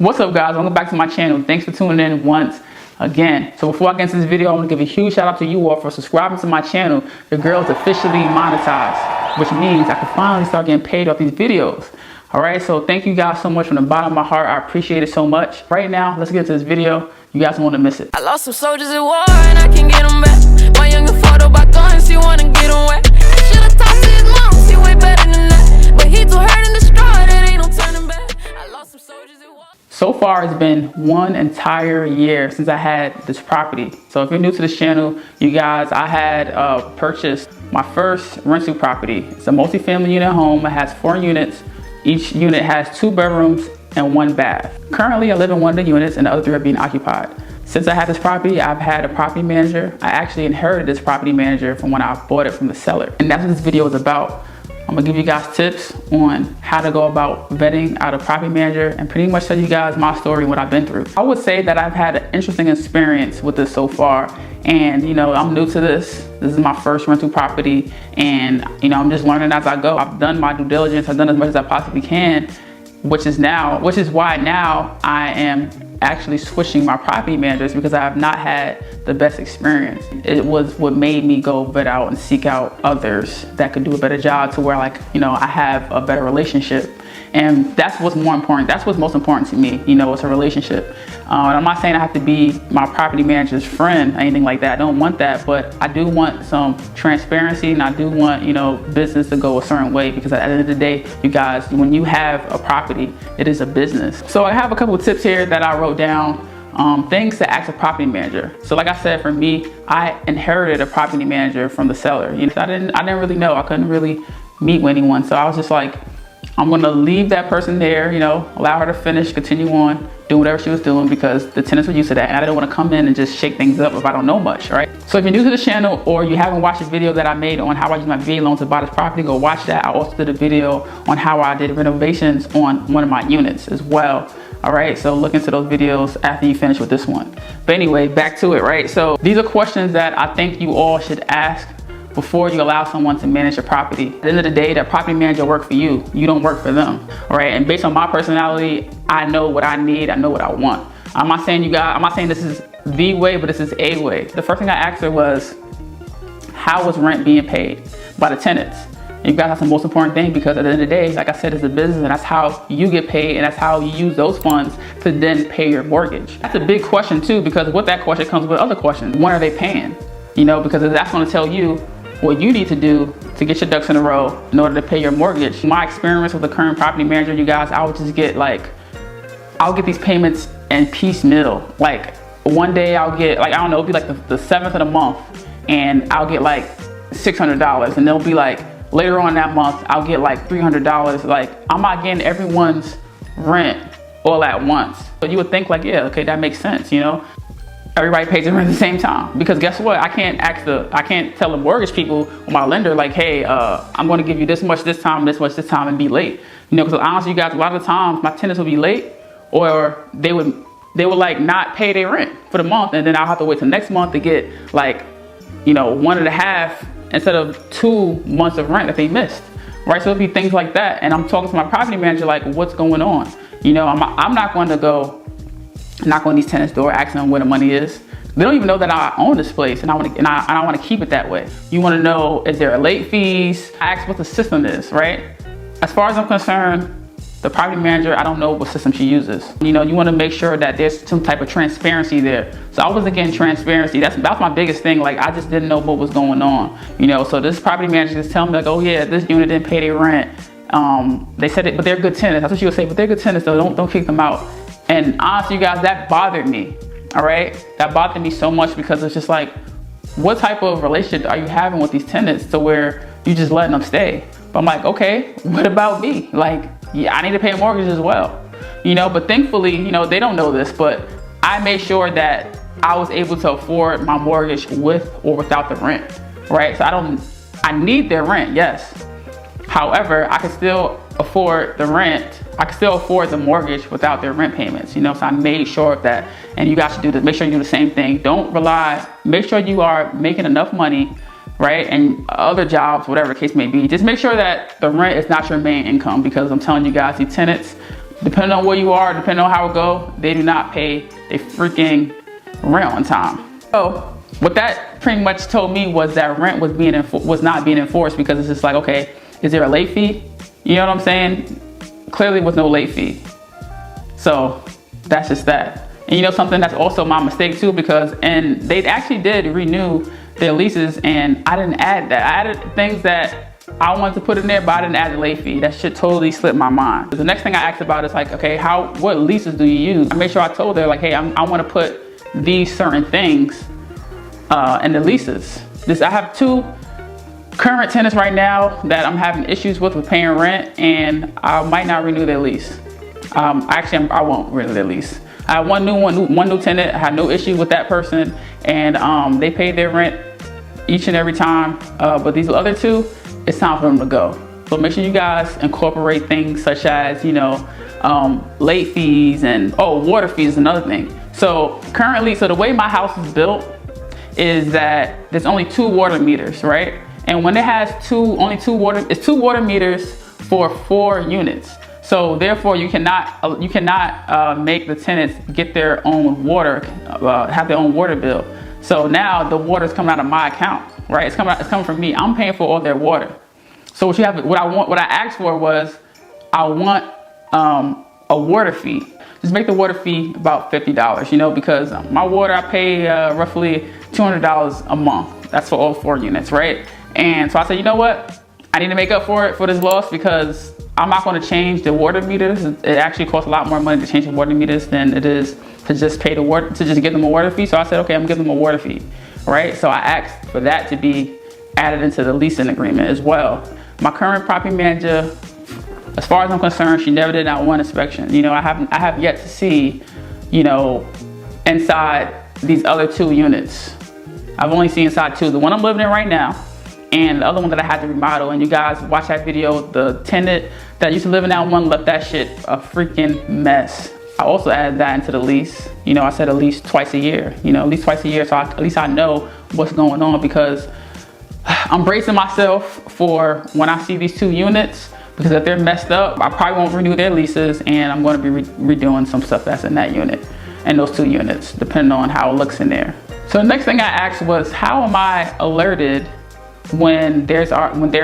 What's up, guys? Welcome back to my channel. Thanks for tuning in once again. So before I get into this video, I want to give a huge shout out to you all for subscribing to my channel. The girl is officially monetized, which means I can finally start getting paid off these videos. Alright, so thank you guys so much from the bottom of my heart. I appreciate it so much. Right now, let's get into this video. You guys don't want to miss it. I lost some soldiers at war and I can get them back. My younger father by guns, he wanna get them wet. Should've talked to his mom, she way better than that. But he too hurt and destroyed, there ain't no turning back. I lost some soldiers at war. So far, it's been 1 entire year since I had this property. So if you're new to this channel, you guys, I had purchased my first rental property. It's a multi-family unit home. It has 4 units. Each unit has 2 bedrooms and 1 bath. Currently, I live in one of the units and the other 3 are being occupied. Since I had this property, I've had a property manager. I actually inherited this property manager from when I bought it from the seller. And that's what this video is about. I'm gonna give you guys tips on how to go about vetting out a property manager and pretty much tell you guys my story and what I've been through. I would say that I've had an interesting experience with this so far. And you know, I'm new to this. This is my first rental property, and you know, I'm just learning as I go. I've done my due diligence. I've done as much as I possibly can, which is why now I am actually switching my property managers, because I have not had the best experience. It was what made me go vet out and seek out others that could do a better job to where, like, you know, I have a better relationship. And that's what's more important. That's what's most important to me. You know, it's a relationship. And I'm not saying I have to be my property manager's friend or anything like that. I don't want that, but I do want some transparency, and I do want, you know, business to go a certain way, because at the end of the day, you guys, when you have a property, it is a business. So I have a couple of tips here that I wrote down. Things to ask a property manager. So like I said, for me, I inherited a property manager from the seller. You know, I didn't really know. I couldn't really meet with anyone. So I was just like, I'm gonna leave that person there, you know, allow her to finish, continue on doing whatever she was doing, because the tenants were used to that, and I didn't want to come in and just shake things up if I don't know much, right? So if you're new to the channel, or you haven't watched the video that I made on how I use my VA loan to buy this property, go watch that. I also did a video on how I did renovations on one of my units as well. All right, so look into those videos after you finish with this one. But anyway, back to it, right? So these are questions that I think you all should ask before you allow someone to manage your property. At the end of the day, that property manager work for you. You don't work for them, all right? And based on my personality, I know what I need. I know what I want. I'm not saying this is the way, but this is a way. The first thing I asked her was, how was rent being paid by the tenants? You guys, that's the most important thing, because at the end of the day, like I said, it's a business, and that's how you get paid, and that's how you use those funds to then pay your mortgage. That's a big question too, because with that question comes with other questions. When are they paying? You know, because that's going to tell you what you need to do to get your ducks in a row in order to pay your mortgage. My experience with the current property manager, you guys, I would just get I'll get these payments in piecemeal. Like one day I'll get, like, I don't know, it'll be like the 7th of the month, and I'll get like $600, and they'll be like, later on that month, I'll get like $300. Like, I'm not getting everyone's rent all at once. But you would think like, yeah, okay, that makes sense, you know? Everybody pays their rent at the same time, because guess what? I can't tell the mortgage people or my lender like, hey, I'm going to give you this much this time, this much this time, and be late. You know, because honestly, you guys, a lot of the times my tenants will be late, or they would like not pay their rent for the month, and then I'll have to wait till next month to get like, you know, 1.5 instead of 2 months of rent that they missed, right? So it'll be things like that, and I'm talking to my property manager like, what's going on? You know, I'm not going to go knock on these tenants' door asking them where the money is. They don't even know that I own this place, and I want to keep it that way. You want to know, is there a late fees? I ask what the system is, right? As far as I'm concerned, the property manager, I don't know what system she uses. You know, you want to make sure that there's some type of transparency there. So I wasn't getting transparency. That's my biggest thing. Like, I just didn't know what was going on. You know, so this property manager just telling me like, oh yeah, this unit didn't pay their rent. They said it, but they're good tenants. That's what she would say. But they're good tenants, though. Don't kick them out. And honestly, you guys, that bothered me. All right, that bothered me so much, because it's just like, what type of relationship are you having with these tenants to where you just letting them stay? But I'm like, okay, what about me? Like, yeah, I need to pay a mortgage as well, you know. But thankfully, you know, they don't know this, but I made sure that I was able to afford my mortgage with or without the rent, right? So I need their rent, yes. However, I can still afford the rent. I can still afford the mortgage without their rent payments, you know. So I made sure of that, and you guys should do this. Make sure you do the same thing. Don't rely. Make sure you are making enough money, right? And other jobs, whatever the case may be. Just make sure that the rent is not your main income, because I'm telling you guys, these tenants depending on where you are, depending on how it go, they do not pay their freaking rent on time. So what that pretty much told me was that rent was not being enforced, because it's just like, okay, is there a late fee? You know what I'm saying? Clearly was no late fee. So that's just that. And you know something, that's also my mistake too, because they actually did renew their leases and I didn't add that. I added things that I wanted to put in there, but I didn't add the late fee. That shit totally slipped my mind. The next thing I asked about is like, okay, what leases do you use? I made sure I told her like, hey, I want to put these certain things in the leases. I have 2 current tenants right now that I'm having issues with paying rent, and I might not renew their lease. Actually, I won't renew their lease. I have one new tenant. I had no issue with that person, and they paid their rent each and every time. But these other 2, it's time for them to go. So make sure you guys incorporate things such as, you know, late fees and water fees is another thing. So currently, the way my house is built is that there's only 2 water meters, right? And when it has it's 2 water meters for 4 units. So therefore, you cannot make the tenants get their own water, have their own water bill. So now the water is coming out of my account, right? It's coming from me. I'm paying for all their water. So what I asked for was, I want a water fee. Just make the water fee about $50, you know, because my water, I pay roughly $200 a month. That's for all 4 units, right? And so I said, you know what? I need to make up for this loss, because I'm not going to change the water meters. It actually costs a lot more money to change the water meters than it is to just pay to just give them a water fee. So I said, okay, I'm giving them a water fee, right? So I asked for that to be added into the leasing agreement as well. My current property manager, as far as I'm concerned, she never did not one inspection. You know, I have yet to see, you know, inside these other 2 units. I've only seen inside 2. The one I'm living in right now, and the other one that I had to remodel. And you guys watch that video. The tenant that used to live in that one left that shit a freaking mess. I also added that into the lease. You know, I said at least twice a year. You know, at least twice a year, so at least I know what's going on, because I'm bracing myself for when I see these 2 units, because if they're messed up, I probably won't renew their leases, and I'm going to be redoing some stuff that's in that unit and those 2 units, depending on how it looks in there. So the next thing I asked was, how am I alerted when there's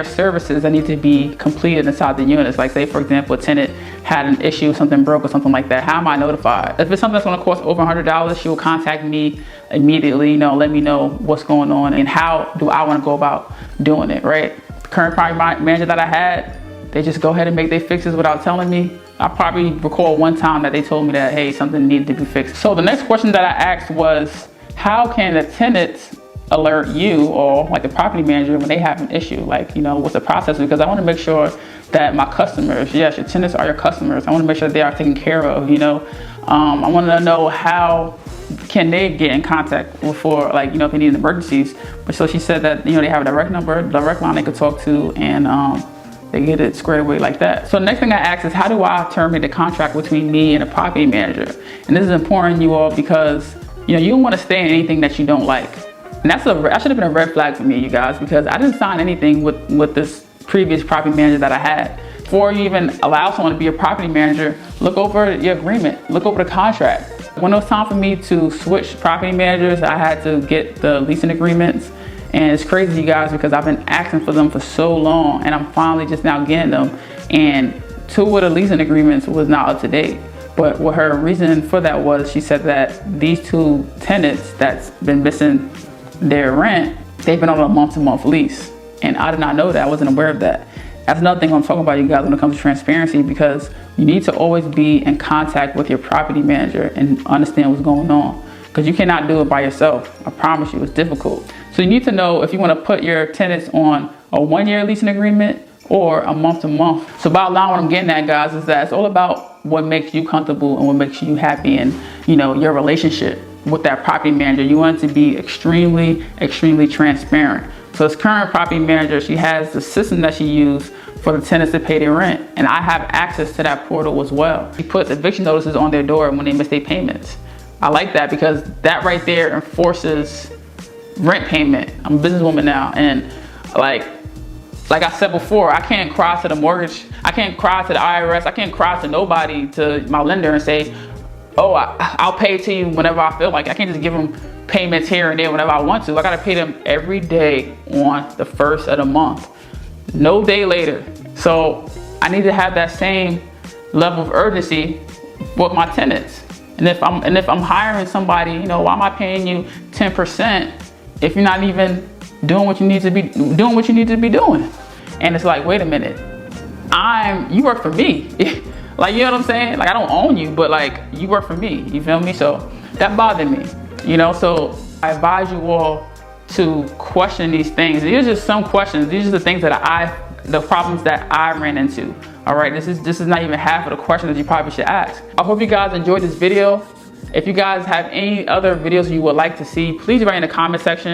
services that need to be completed inside the units? Like, say for example, a tenant had an issue, something broke or something like that. How am I notified? If it's something that's going to cost over $100, she will contact me immediately, you know, let me know what's going on and how do I want to go about doing it, right? The current property manager that I had, they just go ahead and make their fixes without telling me. I probably recall one time that they told me that, hey, something needed to be fixed. So the next question that I asked was, how can the tenants alert you, or like the property manager, when they have an issue? Like, you know, what's the process? Because I want to make sure that my customers, yes, your tenants are your customers, I want to make sure they are taken care of, you know. I want to know how can they get in contact for, like, you know, if they need emergencies. But so she said that, you know, they have a direct number, direct line they could talk to, and they get it squared away like that. So the next thing I asked is, how do I terminate the contract between me and a property manager? And this is important, you all, because, you know, you don't want to stay in anything that you don't like. And that should have been a red flag for me, you guys, because I didn't sign anything with this previous property manager that I had. Before you even allow someone to be a property manager, look over your agreement, look over the contract. When it was time for me to switch property managers, I had to get the leasing agreements. And it's crazy, you guys, because I've been asking for them for so long, and I'm finally just now getting them. And 2 of the leasing agreements was not up to date. But what her reason for that was, she said that these 2 tenants that's been missing their rent, they've been on a month-to-month lease. And I did not know that. I wasn't aware of that. That's another thing I'm talking about, you guys, when it comes to transparency, because you need to always be in contact with your property manager and understand what's going on, because you cannot do it by yourself. I promise you, it's difficult. So you need to know if you want to put your tenants on a 1-year leasing agreement or a month-to-month. So bottom line, what I'm getting at, guys, is that it's all about what makes you comfortable and what makes you happy in, you know, your relationship with that property manager. You want it to be extremely, extremely transparent. So this current property manager, she has the system that she uses for the tenants to pay their rent. And I have access to that portal as well. She puts eviction notices on their door when they miss their payments. I like that, because that right there enforces rent payment. I'm a businesswoman now, and like, like I said before, I can't cry to the mortgage, I can't cry to the IRS, I can't cry to nobody, to my lender, and say, oh, I'll pay it to you whenever I feel like. I can't just give them payments here and there whenever I want to. I gotta pay them every day on the first of the month, no day later. So I need to have that same level of urgency with my tenants. And if I'm hiring somebody, you know, why am I paying you 10% if you're not even doing what you need to be doing? And it's like, wait a minute, you work for me. Like, you know what I'm saying? Like, I don't own you, but like, you work for me, you feel me? So that bothered me, you know? So I advise you all to question these things. These are just some questions. These are the things the problems that I ran into. All right, this is not even half of the questions that you probably should ask. I hope you guys enjoyed this video. If you guys have any other videos you would like to see, please write in the comment section.